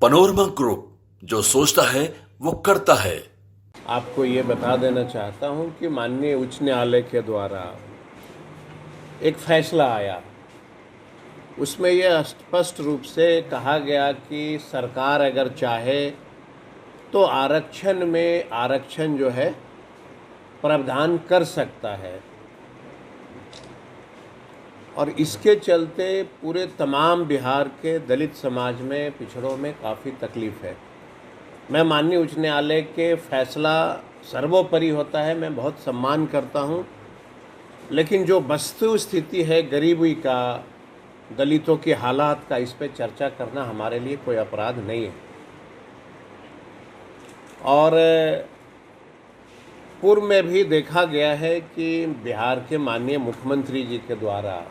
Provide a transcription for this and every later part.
Panorama group, जो सोचता है वो करता है। आपको ये बता देना चाहता हूँ कि माननीय उच्च न्यायालय के द्वारा एक फैसला आया, उसमें यह स्पष्ट रूप से कहा गया कि सरकार अगर चाहे तो आरक्षण में आरक्षण जो है प्रावधान कर सकता है, और इसके चलते पूरे तमाम बिहार के दलित समाज में, पिछड़ों में काफ़ी तकलीफ़ है। मैं माननीय उच्च न्यायालय के फैसला सर्वोपरि होता है, मैं बहुत सम्मान करता हूँ, लेकिन जो वस्तु स्थिति है गरीबी का, दलितों के हालात का, इस पे चर्चा करना हमारे लिए कोई अपराध नहीं है। और पूर्व में भी देखा गया है कि बिहार के माननीय मुख्यमंत्री जी के द्वारा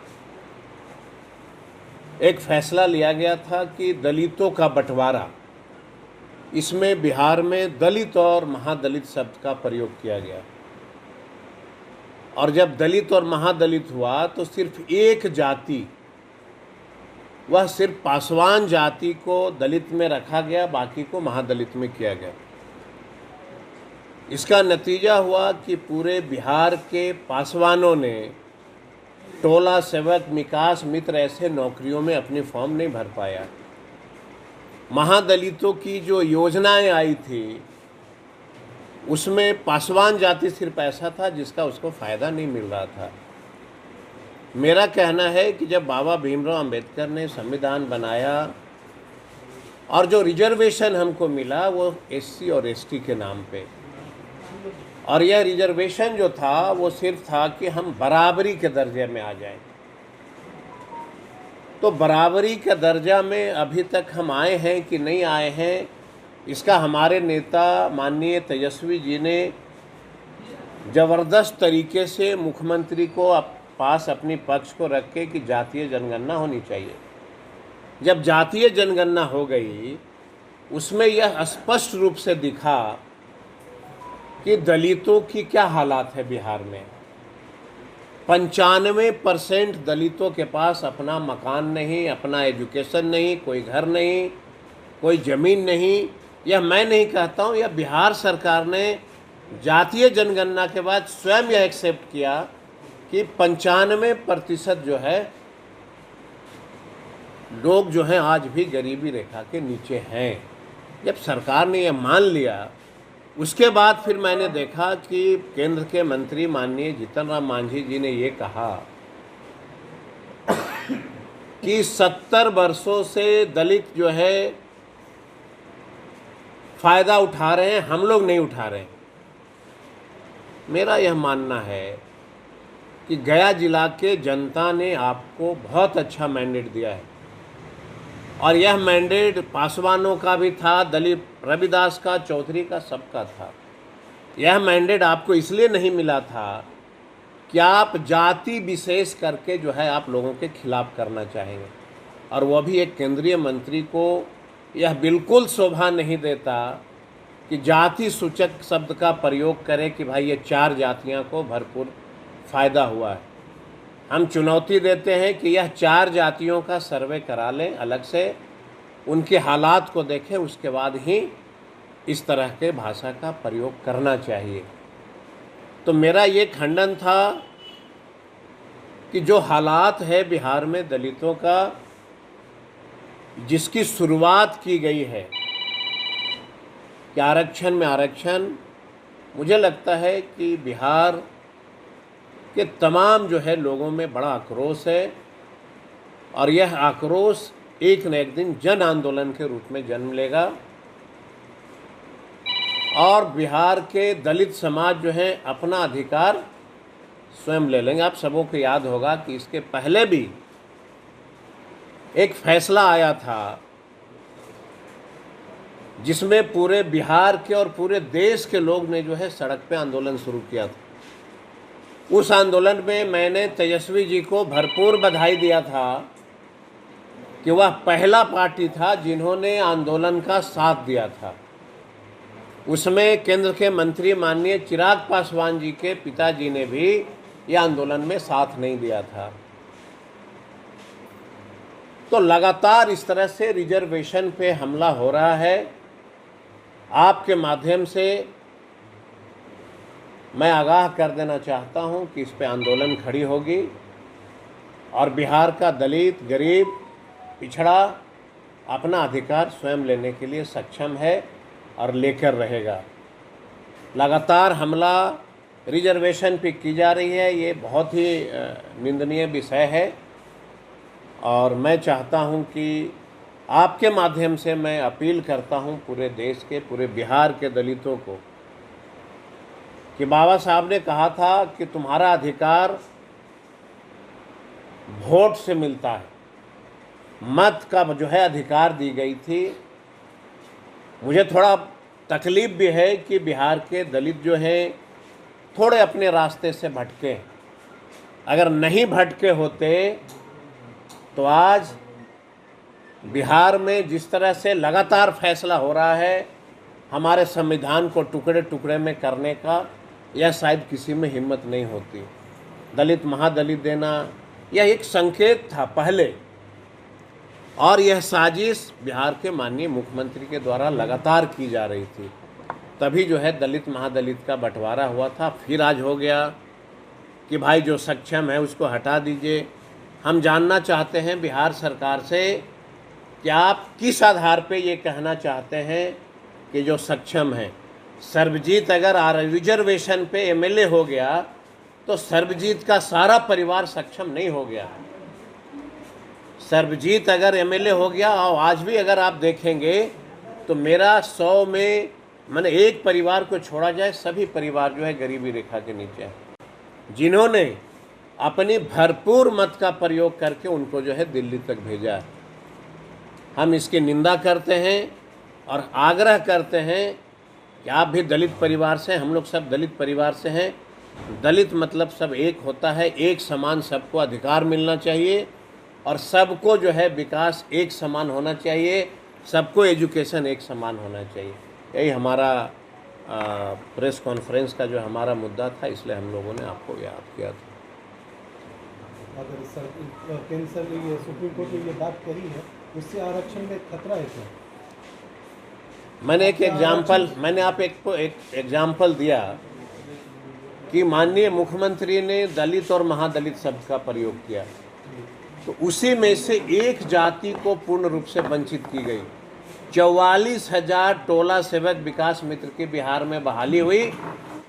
एक फैसला लिया गया था कि दलितों का बंटवारा, इसमें बिहार में दलित और महादलित शब्द का प्रयोग किया गया। और जब दलित और महादलित हुआ तो सिर्फ एक जाति, वह सिर्फ पासवान जाति को दलित में रखा गया, बाकी को महादलित में किया गया। इसका नतीजा हुआ कि पूरे बिहार के पासवानों ने टोला सेवक, विकास मित्र ऐसे नौकरियों में अपनी फॉर्म नहीं भर पाया। महादलितों की जो योजनाएं आई थी उसमें पासवान जाति सिर्फ ऐसा था जिसका उसको फ़ायदा नहीं मिल रहा था। मेरा कहना है कि जब बाबा भीमराव अंबेडकर ने संविधान बनाया और जो रिजर्वेशन हमको मिला वो एससी और एसटी के नाम पे, और यह रिजर्वेशन जो था वो सिर्फ था कि हम बराबरी के दर्जे में आ जाएं। तो बराबरी के दर्जा में अभी तक हम आए हैं कि नहीं आए हैं, इसका हमारे नेता माननीय तेजस्वी जी ने ज़बरदस्त तरीके से मुख्यमंत्री को पास अपनी पक्ष को रख के कि जातीय जनगणना होनी चाहिए। जब जातीय जनगणना हो गई, उसमें यह स्पष्ट रूप से दिखा कि दलितों की क्या हालात है बिहार में। 95% दलितों के पास अपना मकान नहीं, अपना एजुकेशन नहीं, कोई घर नहीं, कोई ज़मीन नहीं। यह मैं नहीं कहता हूँ, यह बिहार सरकार ने जातीय जनगणना के बाद स्वयं यह एक्सेप्ट किया कि 95% जो है लोग जो हैं आज भी गरीबी रेखा के नीचे हैं। जब सरकार ने यह मान लिया, उसके बाद फिर मैंने देखा कि केंद्र के मंत्री माननीय जीतन राम मांझी जी ने ये कहा कि 70 वर्षों से दलित जो है फ़ायदा उठा रहे हैं, हम लोग नहीं उठा रहे हैं। मेरा यह मानना है कि गया जिला के जनता ने आपको बहुत अच्छा मैंडेट दिया है, और यह मैंडेट पासवानों का भी था, दलित रविदास का, चौधरी का, सबका था। यह मैंडेट आपको इसलिए नहीं मिला था कि आप जाति विशेष करके जो है आप लोगों के खिलाफ करना चाहेंगे, और वह भी एक केंद्रीय मंत्री को यह बिल्कुल शोभा नहीं देता कि जाति सूचक शब्द का प्रयोग करें कि भाई ये 4 जातियों को भरपूर फ़ायदा हुआ है। हम चुनौती देते हैं कि यह 4 जातियों का सर्वे करा लें, अलग से उनके हालात को देखें, उसके बाद ही इस तरह के भाषा का प्रयोग करना चाहिए। तो मेरा ये खंडन था कि जो हालात है बिहार में दलितों का, जिसकी शुरुआत की गई है कि आरक्षण में आरक्षण, मुझे लगता है कि बिहार के तमाम जो है लोगों में बड़ा आक्रोश है, और यह आक्रोश एक न एक दिन जन आंदोलन के रूप में जन्म लेगा, और बिहार के दलित समाज जो है अपना अधिकार स्वयं ले लेंगे। आप सबों को याद होगा कि इसके पहले भी एक फैसला आया था जिसमें पूरे बिहार के और पूरे देश के लोग ने जो है सड़क पे आंदोलन शुरू किया था। उस आंदोलन में मैंने तेजस्वी जी को भरपूर बधाई दिया था कि वह पहला पार्टी था जिन्होंने आंदोलन का साथ दिया था। उसमें केंद्र के मंत्री माननीय चिराग पासवान जी के पिताजी ने भी यह आंदोलन में साथ नहीं दिया था। तो लगातार इस तरह से रिजर्वेशन पे हमला हो रहा है। आपके माध्यम से मैं आगाह कर देना चाहता हूं कि इस पे आंदोलन खड़ी होगी और बिहार का दलित, गरीब, पिछड़ा अपना अधिकार स्वयं लेने के लिए सक्षम है और लेकर रहेगा। लगातार हमला रिजर्वेशन पे की जा रही है, ये बहुत ही निंदनीय विषय है और मैं चाहता हूं कि आपके माध्यम से मैं अपील करता हूं पूरे देश के, पूरे बिहार के दलितों को कि बाबा साहब ने कहा था कि तुम्हारा अधिकार वोट से मिलता है, मत का जो है अधिकार दी गई थी। मुझे थोड़ा तकलीफ भी है कि बिहार के दलित जो हैं थोड़े अपने रास्ते से भटके। अगर नहीं भटके होते तो आज बिहार में जिस तरह से लगातार फैसला हो रहा है हमारे संविधान को टुकड़े टुकड़े में करने का, यह शायद किसी में हिम्मत नहीं होती। दलित महादलित देना यह एक संकेत था पहले, और यह साजिश बिहार के माननीय मुख्यमंत्री के द्वारा लगातार की जा रही थी। तभी जो है दलित महादलित का बंटवारा हुआ था। फिर आज हो गया कि भाई जो सक्षम है उसको हटा दीजिए। हम जानना चाहते हैं बिहार सरकार से कि आप किस आधार पे ये कहना चाहते हैं कि जो सक्षम है। सर्वजीत अगर रिजर्वेशन पे एमएलए हो गया तो सर्वजीत का सारा परिवार सक्षम नहीं हो गया। सर्वजीत अगर एमएलए हो गया, और आज भी अगर आप देखेंगे तो मेरा 100 में मैंने एक परिवार को छोड़ा जाए सभी परिवार जो है गरीबी रेखा के नीचे है, जिन्होंने अपनी भरपूर मत का प्रयोग करके उनको जो है दिल्ली तक भेजा है। हम इसकी निंदा करते हैं और आग्रह करते हैं कि आप भी दलित परिवार से, हम लोग सब दलित परिवार से हैं। दलित मतलब सब एक होता है, एक समान सबको अधिकार मिलना चाहिए और सबको जो है विकास एक समान होना चाहिए, सबको एजुकेशन एक समान होना चाहिए। यही हमारा प्रेस कॉन्फ्रेंस का जो हमारा मुद्दा था, इसलिए हम लोगों ने आपको याद किया था। अगर केंद्र ये सुप्रीम कोर्ट ने ये बात कही है, उससे आरक्षण में खतरा है क्या? मैंने आप एक एग्जाम्पल दिया कि माननीय मुख्यमंत्री ने दलित और महादलित शब्द का प्रयोग किया, तो उसी में से एक जाति को पूर्ण रूप से वंचित की गई। 44,000 टोला सेवक विकास मित्र की बिहार में बहाली हुई,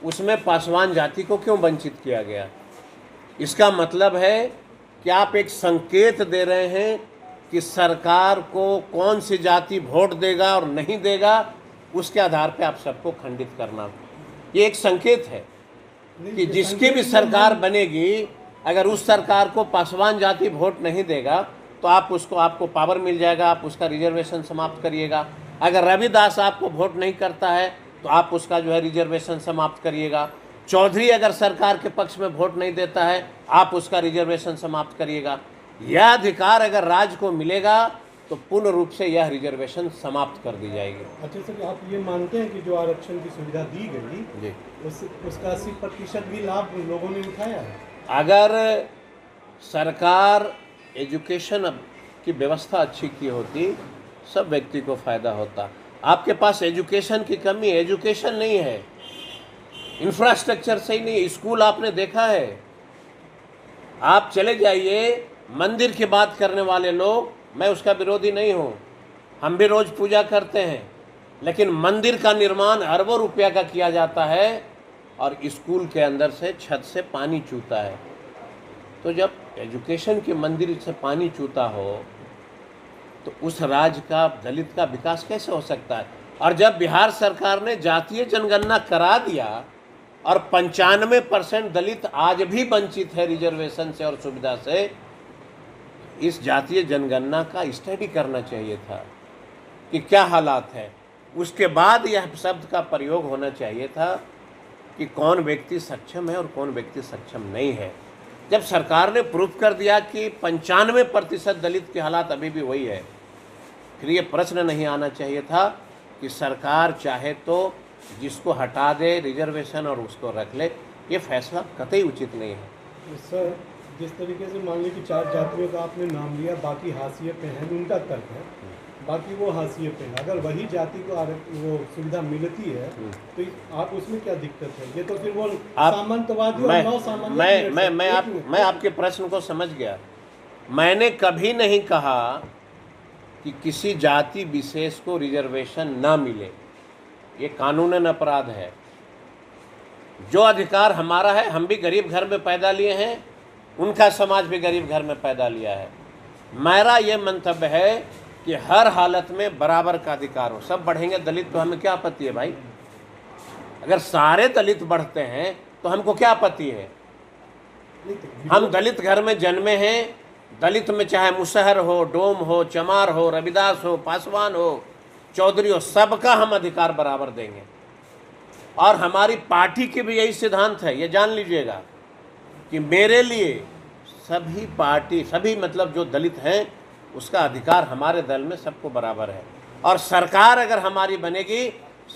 उसमें पासवान जाति को क्यों वंचित किया गया? इसका मतलब है कि आप एक संकेत दे रहे हैं कि सरकार को कौन सी जाति वोट देगा और नहीं देगा, उसके आधार पे आप सबको खंडित करना। ये एक संकेत है कि जिसकी भी सरकार बनेगी, अगर उस सरकार को पासवान जाति वोट नहीं देगा तो आपको पावर मिल जाएगा, आप उसका रिजर्वेशन समाप्त करिएगा। अगर रविदास आपको वोट नहीं करता है तो आप उसका जो है रिजर्वेशन समाप्त करिएगा। चौधरी अगर सरकार के पक्ष में वोट नहीं देता है, आप उसका रिजर्वेशन समाप्त करिएगा। यह अधिकार अगर राज्य को मिलेगा तो पूर्ण रूप से यह रिजर्वेशन समाप्त कर दी जाएगी। अच्छा सर, आप ये मानते हैं कि जो आरक्षण की सुविधा दी गई जी, उसका 80% भी लाभ लोगों ने उठाया है? अगर सरकार एजुकेशन की व्यवस्था अच्छी की होती, सब व्यक्ति को फायदा होता। आपके पास एजुकेशन की कमी है, एजुकेशन नहीं है, इंफ्रास्ट्रक्चर सही नहीं है। स्कूल आपने देखा है, आप चले जाइए मंदिर की बात करने वाले लोग, मैं उसका विरोधी नहीं हूँ, हम भी रोज पूजा करते हैं, लेकिन मंदिर का निर्माण अरबों रुपया का किया जाता है और स्कूल के अंदर से छत से पानी चूता है। तो जब एजुकेशन के मंदिर से पानी चूता हो तो उस राज्य का, दलित का विकास कैसे हो सकता है? और जब बिहार सरकार ने जातीय जनगणना करा दिया और 95% दलित आज भी वंचित है रिजर्वेशन से और सुविधा से, इस जातीय जनगणना का स्टडी करना चाहिए था कि क्या हालात है। उसके बाद यह शब्द का प्रयोग होना चाहिए था कि कौन व्यक्ति सक्षम है और कौन व्यक्ति सक्षम नहीं है। जब सरकार ने प्रूफ कर दिया कि 95% दलित के हालात अभी भी वही है, फिर ये प्रश्न नहीं आना चाहिए था कि सरकार चाहे तो जिसको हटा दे रिजर्वेशन और उसको रख ले। ये फैसला कतई उचित नहीं है। सर, जिस तरीके से मान लीजिए कि 4 जातियों का आपने नाम लिया, बाकी हाशिए पे हैं, उनका तर्क है, बाकी वो हाशिए पे है। अगर वही जाति को वो सुविधा मिलती है तो आप उसमें क्या दिक्कत है? ये तो फिर वो सामंतवादी और नौ सामान्य। मैं आपके प्रश्न को समझ गया। मैंने कभी नहीं कहा कि किसी जाति विशेष को रिजर्वेशन ना मिले, ये कानूनन अपराध है। जो अधिकार हमारा है, हम भी गरीब घर में पैदा लिए हैं, उनका समाज भी गरीब घर में पैदा लिया है। मेरा ये मंतव्य है कि हर हालत में बराबर का अधिकार हो। सब बढ़ेंगे दलित तो हमें क्या आपत्ति है भाई? अगर सारे दलित बढ़ते हैं तो हमको क्या आपत्ति है? हम दलित घर में जन्मे हैं। दलित में चाहे मुसहर हो, डोम हो, चमार हो, रविदास हो, पासवान हो, चौधरी हो, सबका हम अधिकार बराबर देंगे। और हमारी पार्टी के भी यही सिद्धांत है, ये जान लीजिएगा कि मेरे लिए सभी पार्टी, सभी मतलब जो दलित हैं, उसका अधिकार हमारे दल में सबको बराबर है। और सरकार अगर हमारी बनेगी,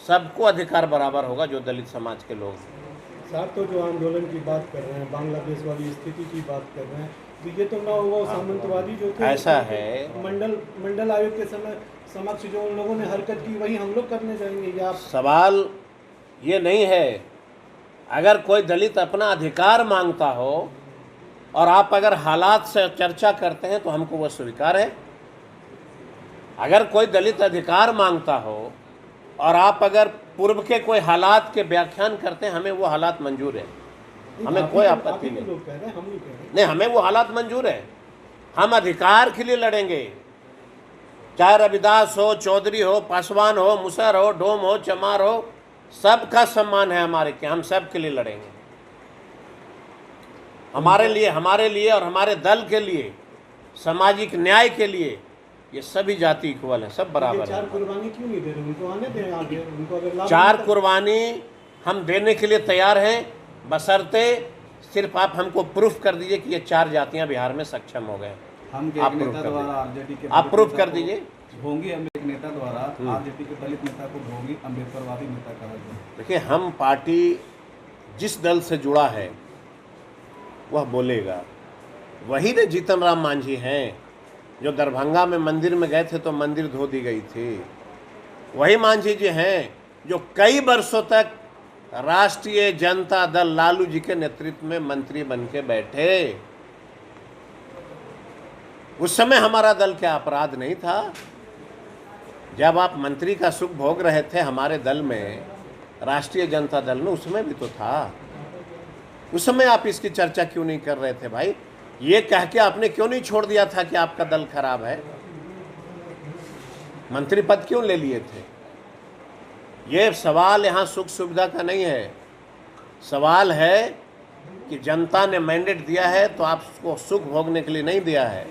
सबको अधिकार बराबर होगा जो दलित समाज के लोग हैं। साहब तो जो आंदोलन की बात कर रहे हैं, बांग्लादेश वाली स्थिति की बात कर रहे हैं, तो ये तो ना वो सामंतवादी जो थे, ऐसा है, मंडल आयोग के समय समक्ष जो उन लोगों ने हरकत की वही हम लोग करने जाएंगे या? सवाल ये नहीं है। अगर कोई दलित अपना अधिकार मांगता हो और आप अगर हालात से चर्चा करते हैं तो हमको वो स्वीकार है। अगर कोई दलित अधिकार मांगता हो और आप अगर पूर्व के कोई हालात के व्याख्यान करते हैं, हमें वो हालात मंजूर है, हमें कोई आपत्ति नहीं। लोग कह रहे हैं, हम नहीं कह रहे। नहीं, हमें वो हालात मंजूर है। हम अधिकार के लिए लड़ेंगे, चाहे रविदास हो, चौधरी हो, पासवान हो, मुसहर हो, डोम हो, चमार हो, सबका सम्मान है हमारे के, हम सब के लिए लड़ेंगे। हमारे लिए और हमारे दल के लिए, सामाजिक न्याय के लिए ये सभी जाति इक्वल है, सब बराबर है। 4 कुर्बानी क्यों नहीं दे रहे? उनको आने दें आगे, उनको अगर लाभ 4 कुर्बानी हम देने के लिए तैयार हैं, बशर्ते सिर्फ आप हमको प्रूफ कर दीजिए कि ये 4 जातियां बिहार में सक्षम हो गए। हम आप एक प्रूफ नेता कर द्वारा दीजिए, आरजेडी के आप प्रूफ कर दीजिए। भोंगी हम एक नेता द्वारा आरजेडी के दलित नेता को भोंगी अम्बेडकरवादी नेता कहा गया। देखिए, हम पार्टी जिस दल से जुड़ा है वह बोलेगा। वही ने जीतन राम मांझी हैं जो दरभंगा में मंदिर में गए थे तो मंदिर धो दी गई थी। वही मांझी जी हैं जो कई वर्षों तक राष्ट्रीय जनता दल लालू जी के नेतृत्व में मंत्री बन के बैठे। उस समय हमारा दल क्या अपराध नहीं था? जब आप मंत्री का सुख भोग रहे थे हमारे दल में, राष्ट्रीय जनता दल में, उसमें भी तो था। उस समय आप इसकी चर्चा क्यों नहीं कर रहे थे भाई? ये कह के आपने क्यों नहीं छोड़ दिया था कि आपका दल खराब है? मंत्री पद क्यों ले लिए थे? ये सवाल यहाँ सुख सुविधा का नहीं है। सवाल है कि जनता ने मैंडेट दिया है तो आप उसको सुख भोगने के लिए नहीं दिया है।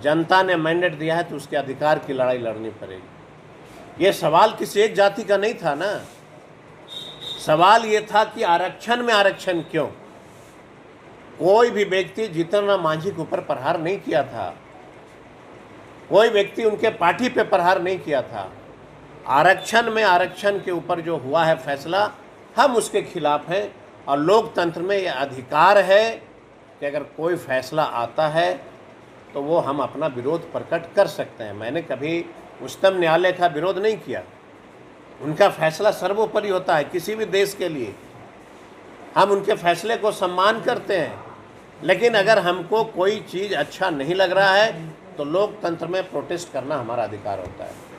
जनता ने मैंडेट दिया है तो उसके अधिकार की लड़ाई लड़नी पड़ेगी। ये सवाल किसी एक जाति का नहीं था ना। सवाल ये था कि आरक्षण में आरक्षण क्यों? कोई भी व्यक्ति जीतन राम मांझी के ऊपर प्रहार नहीं किया था, कोई व्यक्ति उनके पार्टी पे प्रहार नहीं किया था। आरक्षण में आरक्षण के ऊपर जो हुआ है फैसला, हम उसके खिलाफ हैं। और लोकतंत्र में ये अधिकार है कि अगर कोई फैसला आता है तो वो हम अपना विरोध प्रकट कर सकते हैं। मैंने कभी उच्चतम न्यायालय का विरोध नहीं किया। उनका फैसला सर्वोपरि होता है किसी भी देश के लिए। हम उनके फैसले को सम्मान करते हैं। लेकिन अगर हमको कोई चीज़ अच्छा नहीं लग रहा है तो लोकतंत्र में प्रोटेस्ट करना हमारा अधिकार होता है।